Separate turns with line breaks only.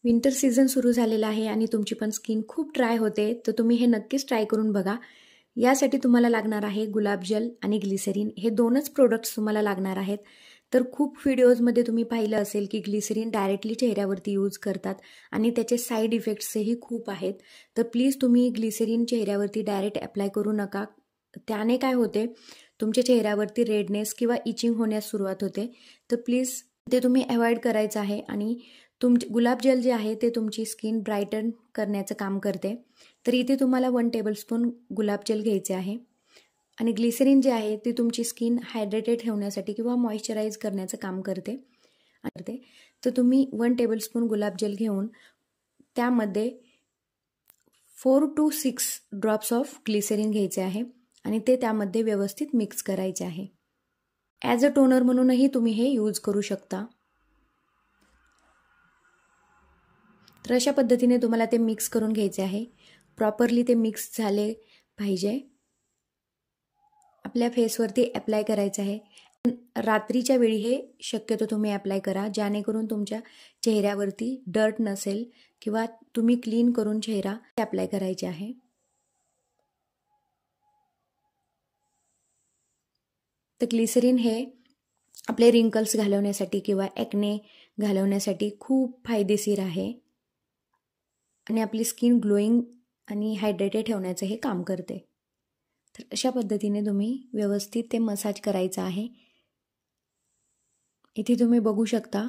Winter season सुरू झालेला आहे आणि तुमची पण स्किन खूप ड्राय होते, तर तुम्ही हे नक्कीच ट्राय करून बघा. यासाठी तुम्हाला लागणार आहे गुलाबजल आणि ग्लिसरीन, हे दोनच प्रोडक्ट्स तुम्हाला लागणार आहेत. तर खूप व्हिडिओजमध्ये तुम्ही पाहिलं असेल की ग्लिसरीन डायरेक्टली चेहऱ्यावरती यूज करतात आणि त्याचे साईड इफेक्ट्सही खूप आहेत. तर प्लीज तुम्ही ग्लिसरीन चेहऱ्यावरती डायरेक्ट अप्लाय करू नका. त्याने काय होते, तुमच्या चेहऱ्यावरती रेडनेस किंवा इचिंग होण्यास सुरुवात होते. तर प्लीज ते तुम्ही अवॉइड करायचं आहे. आणि गुलाबजल जे आहे ते तुमची स्किन ब्राईटन करण्याचं काम करते. तर इथे तुम्हाला 1 टेबलस्पून गुलाबजल घ्यायचे आहे आणि ग्लिसरीन जे आहे ती तुमची स्किन हायड्रेटेड ठेवण्यासाठी किंवा मॉइश्चराईज करण्याचं काम करते. तर तुम्ही 1 टेबलस्पून गुलाबजल घेऊन त्यामध्ये 4 to 6 ड्रॉप्स ऑफ ग्लिसरीन घ्यायचे आहे आणि ते त्यामध्ये व्यवस्थित मिक्स करायचे आहे. ॲज अ टोनर म्हणूनही तुम्ही हे यूज करू शकता. तर अशा पद्धतीने तुम्हाला ते मिक्स करून घ्यायचे आहे. प्रॉपरली ते मिक्स झाले पाहिजे. आपल्या फेसवरती अप्लाय करायचं आहे. रात्रीच्या वेळी हे शक्यतो तुम्ही अप्लाय करा, जेणेकरून तुमच्या चेहऱ्यावरती डर्ट नसेल किंवा तुम्ही क्लीन करून चेहरा अप्लाय करायचे आहे. तर ग्लिसरीन हे आपले रिंकल्स घालवण्यासाठी किंवा ॲक्ने घालवण्यासाठी खूप फायदेशीर आहे आणि आपली स्किन ग्लोईंग आणि हायड्रेटेड ठेवण्याचं हे काम करते. तर अशा पद्धतीने तुम्ही व्यवस्थित ते मसाज करायचं आहे. इथे तुम्ही बघू शकता